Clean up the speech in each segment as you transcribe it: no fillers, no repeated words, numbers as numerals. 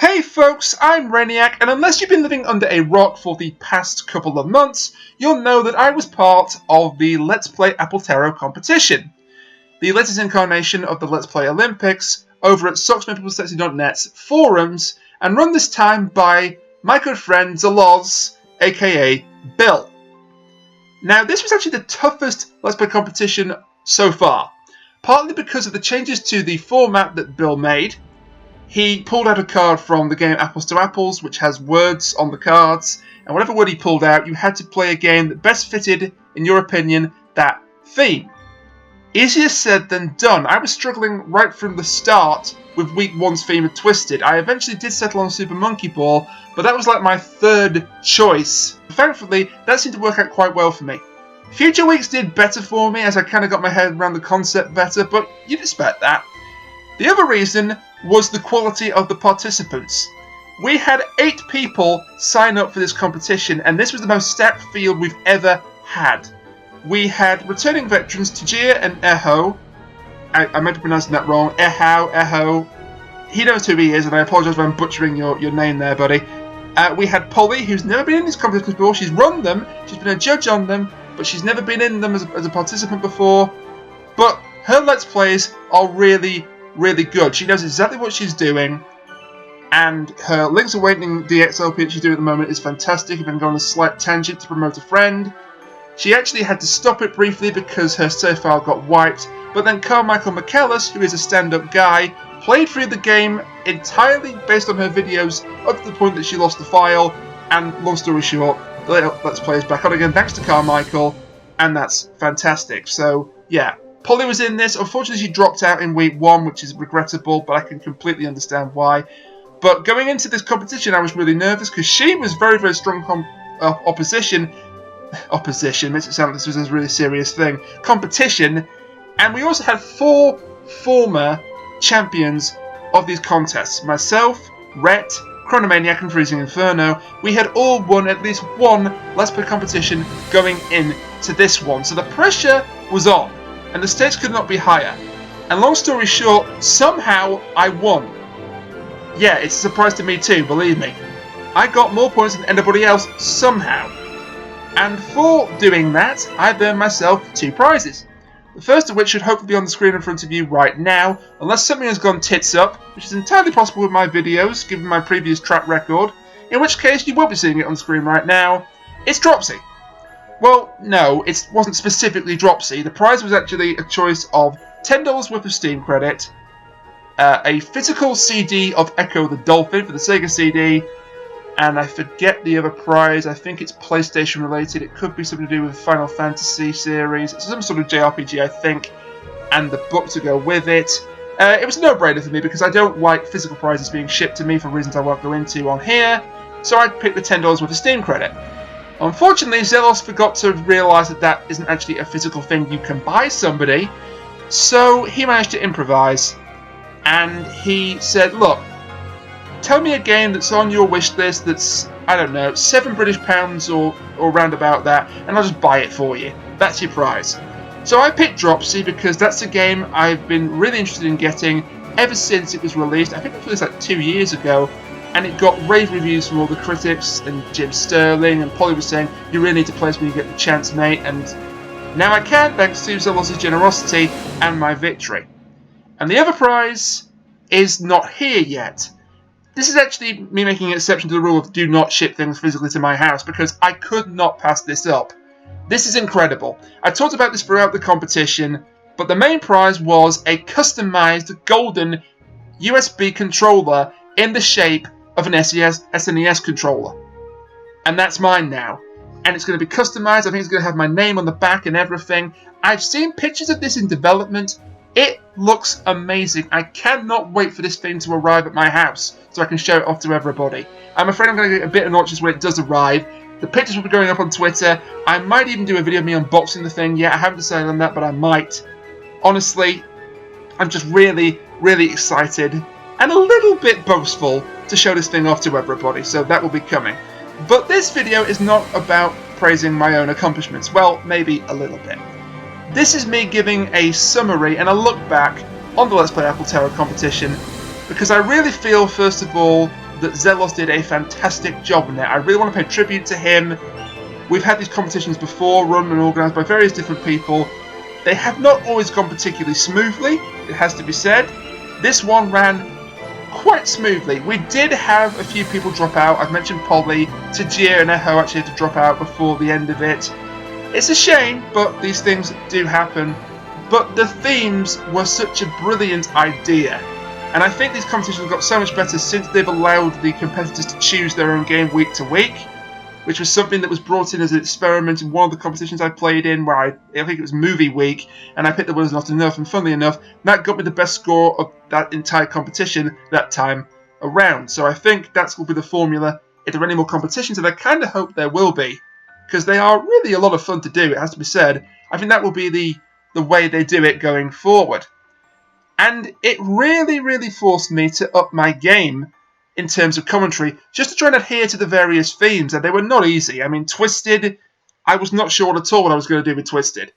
Hey folks, I'm Rainiac, and unless you've been living under a rock for the past couple of months, you'll know that I was part of the Let's Play Apple Tarot competition, the latest incarnation of the Let's Play Olympics, over at socksmithpeoplesexy.net's forums, and run this time by my good friend Zaloz, aka Bill. Now, this was actually the toughest Let's Play competition so far, partly because of the changes to the format that Bill made. He pulled out a card from the game Apples to Apples, which has words on the cards, and whatever word he pulled out, you had to play a game that best fitted, in your opinion, that theme. Easier said than done. I was struggling right from the start with week 1's theme of Twisted. I eventually did settle on Super Monkey Ball, but that was like my third choice. Thankfully, that seemed to work out quite well for me. Future weeks did better for me, as I kind of got my head around the concept better, but you'd expect that. The other reason was the quality of the participants. We had 8 people sign up for this competition, and this was the most stacked field we've ever had. We had returning veterans Tajir and Eho. I might be pronouncing that wrong. Eho. He knows who he is, and I apologise if I'm butchering your name there, buddy. We had Polly, who's never been in these competitions before. She's run them, she's been a judge on them, but she's never been in them as a participant before. But her Let's Plays are really good. She knows exactly what she's doing, and her Link's Awakening DXLP that she's doing at the moment is fantastic. I've been going on a slight tangent to promote a friend. She actually had to stop it briefly because her save file got wiped, but then Carmichael McKellis, who is a stand-up guy, played through the game entirely based on her videos up to the point that she lost the file, and long story short, the Let's Play is back on again thanks to Carmichael, and that's fantastic. So yeah, Polly was in this. Unfortunately, she dropped out in week 1, which is regrettable, but I can completely understand why. But going into this competition, I was really nervous because she was very strong opposition. Opposition makes it sound like this was a really serious thing. Competition, and we also had 4 former champions of these contests. Myself, Rhett, Chronomaniac, and Freezing Inferno. We had all won at least one Let's Play competition going into this one, so the pressure was on, and the stakes could not be higher. And long story short, somehow I won. Yeah, it's a surprise to me too, believe me. I got more points than anybody else somehow. And for doing that, I've earned myself 2 prizes. The first of which should hopefully be on the screen in front of you right now, unless something has gone tits up, which is entirely possible with my videos, given my previous track record, in which case you won't be seeing it on the screen right now. It's Dropsy. Well, no, it wasn't specifically Dropsy. The prize was actually a choice of $10 worth of Steam credit, a physical CD of Echo the Dolphin for the Sega CD, and I forget the other prize. I think it's PlayStation related. It could be something to do with Final Fantasy series. It's some sort of JRPG, I think, and the book to go with it. It was a no-brainer for me because I don't like physical prizes being shipped to me for reasons I won't go into on here, so I picked the $10 worth of Steam credit. Unfortunately, Zelos forgot to realise that that isn't actually a physical thing you can buy somebody, so he managed to improvise, and he said, look, tell me a game that's on your wish list that's, I don't know, £7 or round about that, and I'll just buy it for you. That's your prize. So I picked Dropsy because that's a game I've been really interested in getting ever since it was released. I think it was like 2 years ago, and it got rave reviews from all the critics, and Jim Sterling, and Polly was saying, you really need to play this when you get the chance, mate, and now I can, thanks to Zelos' generosity and my victory. And the other prize is not here yet. This is actually me making an exception to the rule of do not ship things physically to my house, because I could not pass this up. This is incredible. I talked about this throughout the competition, but the main prize was a customized golden USB controller in the shape of an SNES controller. And that's mine now. And it's going to be customized. I think it's going to have my name on the back and everything. I've seen pictures of this in development. It looks amazing. I cannot wait for this thing to arrive at my house so I can show it off to everybody. I'm afraid I'm going to get a bit obnoxious when it does arrive. The pictures will be going up on Twitter. I might even do a video of me unboxing the thing. Yeah, I haven't decided on that, but I might. Honestly, I'm just really excited and a little bit boastful to show this thing off to everybody, so that will be coming. But this video is not about praising my own accomplishments. Well, maybe a little bit. This is me giving a summary and a look back on the Let's Play Apple Tarot competition, because I really feel, first of all, that Zelos did a fantastic job in it. I really want to pay tribute to him. We've had these competitions before, run and organised by various different people. They have not always gone particularly smoothly, it has to be said. This one ran quite smoothly. We did have a few people drop out. I've mentioned Polly, Tajir and Echo actually had to drop out before the end of it. It's a shame, but these things do happen. But the themes were such a brilliant idea. And I think these competitions got so much better since they've allowed the competitors to choose their own game week to week, which was something that was brought in as an experiment in one of the competitions I played in, where I think it was movie week, and I picked the winners not enough, and funnily enough, that got me the best score of that entire competition that time around. So I think that's will be the formula if there are any more competitions, and I kind of hope there will be, because they are really a lot of fun to do, it has to be said. I think that will be the way they do it going forward. And it really, really forced me to up my game in terms of commentary, just to try and adhere to the various themes, and they were not easy. I mean, Twisted, I was not sure at all what I was going to do with Twisted.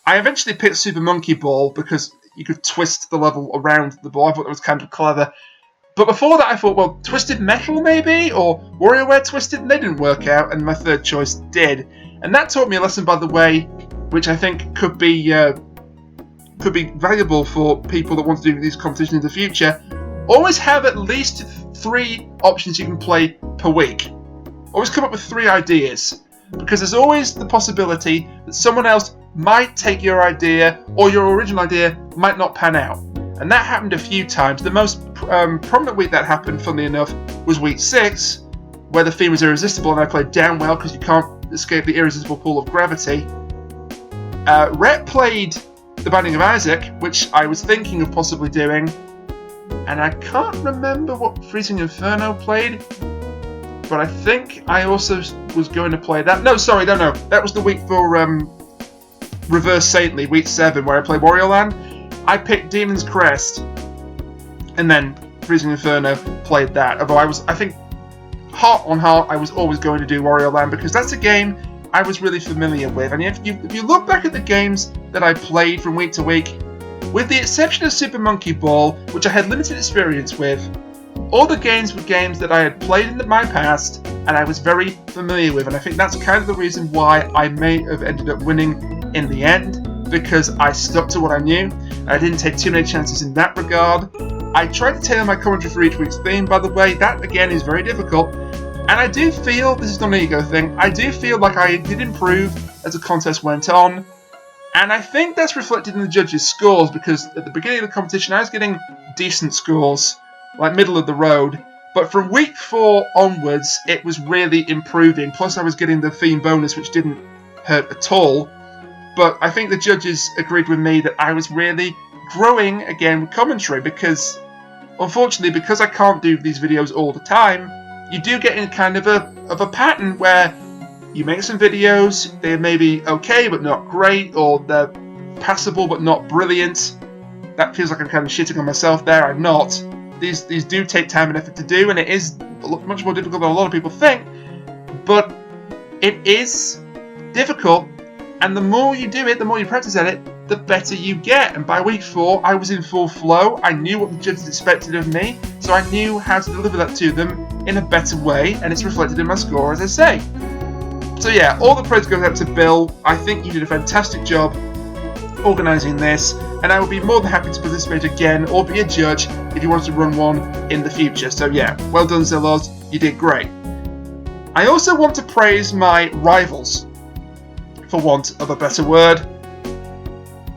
I eventually picked Super Monkey Ball because you could twist the level around the ball. I thought that was kind of clever. But before that I thought, well, Twisted Metal maybe? Or WarioWare Twisted? And they didn't work out, and my third choice did. And that taught me a lesson, by the way, which I think could be valuable for people that want to do these competitions in the future. Always have at least 3 options you can play per week. Always come up with 3 ideas, because there's always the possibility that someone else might take your idea, or your original idea might not pan out. And that happened a few times. The most prominent week that happened, funnily enough, was week 6, where the theme was Irresistible, and I played down well because you can't escape the irresistible pull of gravity. Rhett played The Binding of Isaac, which I was thinking of possibly doing, and I can't remember what Freezing Inferno played, but I think I also was going to play that. No, sorry, no. That was the week for Reverse Saintly, week 7, where I played Wario Land. I picked Demon's Crest, and then Freezing Inferno played that. Although I think, heart on heart, I was always going to do Wario Land, because that's a game I was really familiar with. And if you look back at the games that I played from week to week, with the exception of Super Monkey Ball, which I had limited experience with, all the games were games that I had played in my past and I was very familiar with, and I think that's kind of the reason why I may have ended up winning in the end, because I stuck to what I knew. I didn't take too many chances in that regard. I tried to tailor my commentary for each week's theme, by the way. That, again, is very difficult. And I do feel, this is not an ego thing, I do feel like I did improve as the contest went on. And I think that's reflected in the judges' scores, because at the beginning of the competition I was getting decent scores, like middle of the road. But from week 4 onwards, it was really improving. Plus I was getting the theme bonus, which didn't hurt at all. But I think the judges agreed with me that I was really growing again with commentary, because unfortunately, because I can't do these videos all the time, you do get in kind of a pattern where you make some videos, they may be okay but not great, or they're passable but not brilliant. That feels like I'm kind of shitting on myself there. I'm not. These do take time and effort to do, and it is much more difficult than a lot of people think. But it is difficult, and the more you do it, the more you practice at it, the better you get. And by week 4, I was in full flow. I knew what the judges expected of me, so I knew how to deliver that to them in a better way, and it's reflected in my score, as I say. So yeah, all the praise goes out to Bill. I think you did a fantastic job organising this, and I would be more than happy to participate again or be a judge if you wanted to run one in the future. So yeah, well done, Zelos, you did great. I also want to praise my rivals, for want of a better word.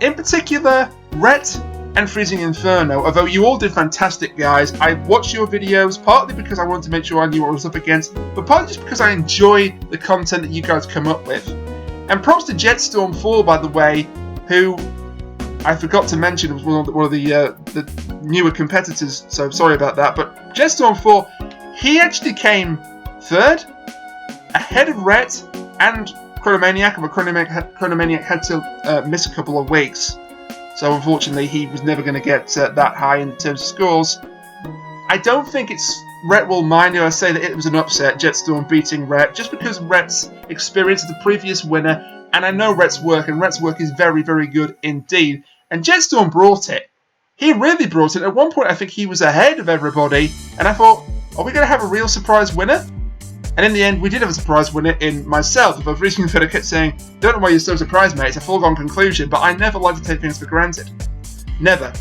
In particular, Rhett and Freezing Inferno, although you all did fantastic, guys. I watched your videos partly because I wanted to make sure I knew what I was up against, but partly just because I enjoy the content that you guys come up with. And props to Jetstorm 4, by the way, who I forgot to mention was one of the newer competitors, so sorry about that. But Jetstorm 4, he actually came 3rd, ahead of Rhett and Chronomaniac, but Chronomaniac had to miss a couple of weeks. So unfortunately, he was never going to get that high in terms of scores. I don't think Rhett will mind if I say that it was an upset, Jetstorm beating Rhett, just because Rhett's experience as the previous winner, and I know Rhett's work, and Rhett's work is very, very good indeed. And Jetstorm brought it. He really brought it. At one point, I think he was ahead of everybody, and I thought, are we going to have a real surprise winner? And in the end, we did have a surprise winner in myself. Both Freezing Inferno kept saying, don't know why you're so surprised, mate, it's a foregone conclusion, but I never like to take things for granted. Never.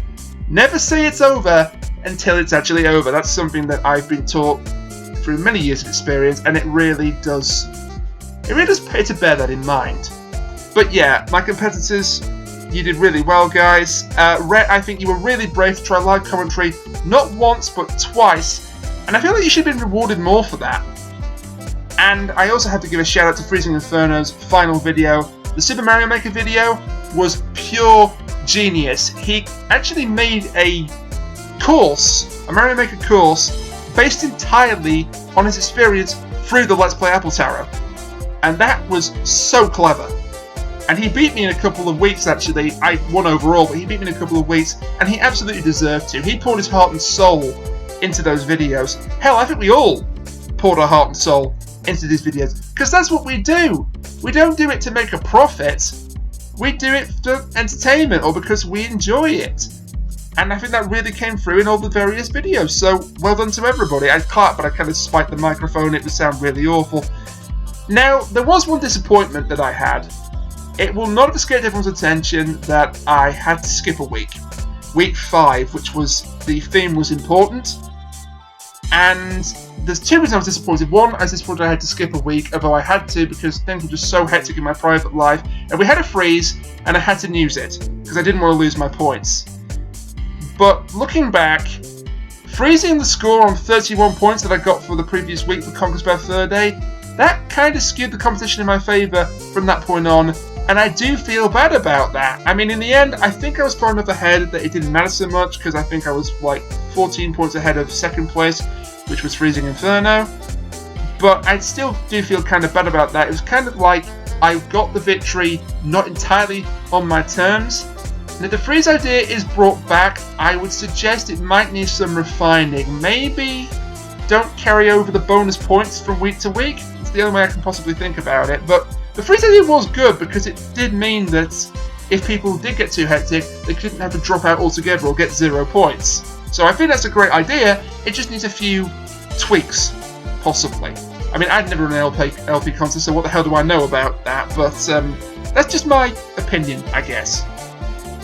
Never say it's over until it's actually over. That's something that I've been taught through many years of experience, and it really does pay to bear that in mind. But yeah, my competitors, you did really well, guys. Rhett, I think you were really brave to try live commentary, not once, but twice, and I feel like you should have been rewarded more for that. And I also have to give a shout out to Freezing Inferno's final video. The Super Mario Maker video was pure genius. He actually made a course, a Mario Maker course, based entirely on his experience through the Let's Play Apple Tarot. And that was so clever. And he beat me in a couple of weeks, actually. I won overall, but he beat me in a couple of weeks, and he absolutely deserved to. He poured his heart and soul into those videos. Hell, I think we all poured our heart and soul into these videos, because that's what we do. We don't do it to make a profit. We do it for entertainment or because we enjoy it. And I think that really came through in all the various videos, so well done to everybody. I clapped, but I kind of spiked the microphone, it would sound really awful. Now, there was one disappointment that I had. It will not have escaped everyone's attention that I had to skip a week. Week 5, which was, the theme was important. And there's two reasons I was disappointed. One, I was disappointed I had to skip a week, although I had to because things were just so hectic in my private life. And we had a freeze, and I had to use it, because I didn't want to lose my points. But looking back, freezing the score on 31 points that I got for the previous week for Conquest by Third Day, that kind of skewed the competition in my favour from that point on, and I do feel bad about that. I mean, in the end, I think I was far enough ahead that it didn't matter so much, because I think I was like 14 points ahead of second place, which was Freezing Inferno. But I still do feel kind of bad about that. It was kind of like I got the victory not entirely on my terms. And if the freeze idea is brought back, I would suggest it might need some refining. Maybe don't carry over the bonus points from week to week. It's the only way I can possibly think about it. But the freeze idea was good because it did mean that if people did get too hectic, they couldn't have to drop out altogether or get 0 points. So I think that's a great idea. It just needs a few tweaks, possibly. I mean, I'd never run an LP contest, so what the hell do I know about that? But that's just my opinion, I guess.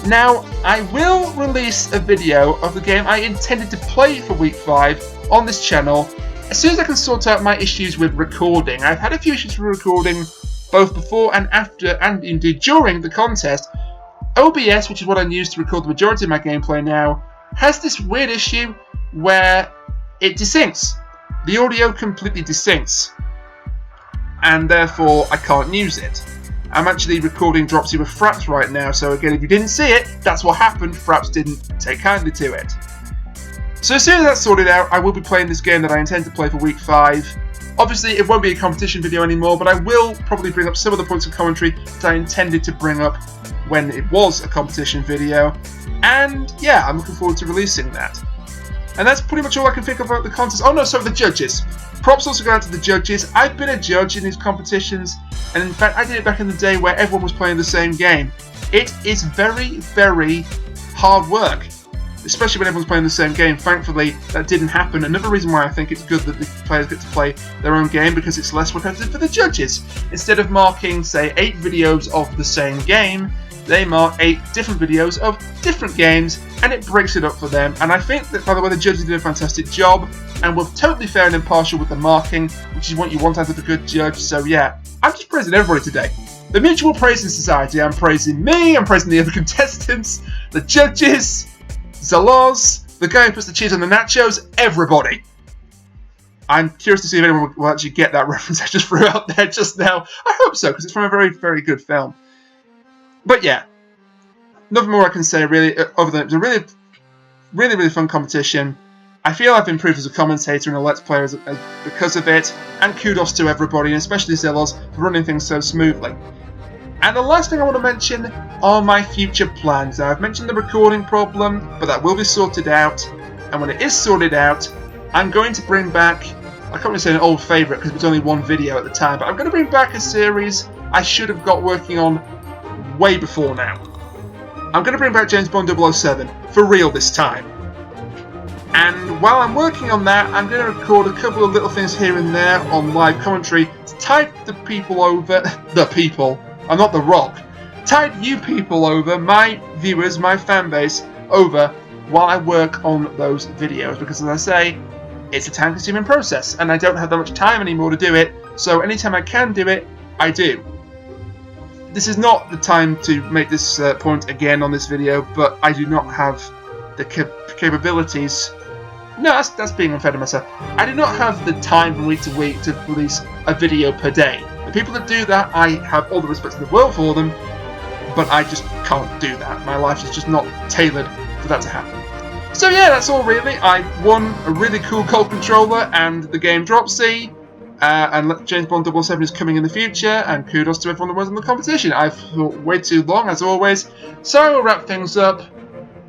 Now, I will release a video of the game I intended to play for week 5 on this channel as soon as I can sort out my issues with recording. I've had a few issues with recording both before and after, and indeed during the contest. OBS, which is what I use to record the majority of my gameplay now, has this weird issue where it desyncs. The audio completely desyncs, and therefore I can't use it. I'm actually recording Dropsy with Fraps right now, so again, if you didn't see it, that's what happened. Fraps didn't take kindly to it. So as soon as that's sorted out, I will be playing this game that I intend to play for week 5. Obviously, it won't be a competition video anymore, but I will probably bring up some of the points of commentary that I intended to bring up when it was a competition video. And yeah, I'm looking forward to releasing that. And that's pretty much all I can think about the contest. Oh no, sorry, the judges. Props also go out to the judges. I've been a judge in these competitions, and in fact I did it back in the day where everyone was playing the same game. It is very, very hard work, especially when everyone's playing the same game. Thankfully, that didn't happen. Another reason why I think it's good that the players get to play their own game, because it's less repetitive for the judges. Instead of marking, say, 8 videos of the same game, they mark 8 different videos of different games, and it breaks it up for them. And I think that, by the way, the judges did a fantastic job, and were totally fair and impartial with the marking, which is what you want out of a good judge. So yeah, I'm just praising everybody today. The mutual praising society. I'm praising me, I'm praising the other contestants, the judges, Zaloz, the guy who puts the cheese on the nachos, everybody. I'm curious to see if anyone will actually get that reference I just threw out there just now. I hope so, because it's from a very, very good film. But yeah, nothing more I can say really, other than it was a really, really, really fun competition. I feel I've improved as a commentator and a Let's Player because of it, and kudos to everybody, and especially Zillows, for running things so smoothly. And the last thing I want to mention are my future plans. Now, I've mentioned the recording problem, but that will be sorted out, and when it is sorted out, I'm going to bring back, I can't really say an old favourite because it was only one video at the time, but I'm going to bring back a series I should have got working on way before now. I'm going to bring back James Bond 007, for real this time. And while I'm working on that, I'm going to record a couple of little things here and there on live commentary to tide the people over, I'm not The Rock, tide you people over, my viewers, my fan base, over while I work on those videos, because as I say, it's a time-consuming process, and I don't have that much time anymore to do it, so anytime I can do it, I do. This is not the time to make this point again on this video, but I do not have the capabilities. No, that's being unfair to myself. I do not have the time from week to week to release a video per day. The people that do that, I have all the respect in the world for them, but I just can't do that. My life is just not tailored for that to happen. So yeah, that's all really. I won a really cool Colt controller and the game Dropsy, and James Bond 007 is coming in the future, and kudos to everyone that was in the competition. I've thought way too long, as always, so I will wrap things up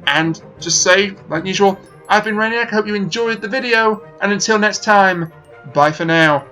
and just say, like usual, I've been Raniac, I hope you enjoyed the video, and until next time, bye for now.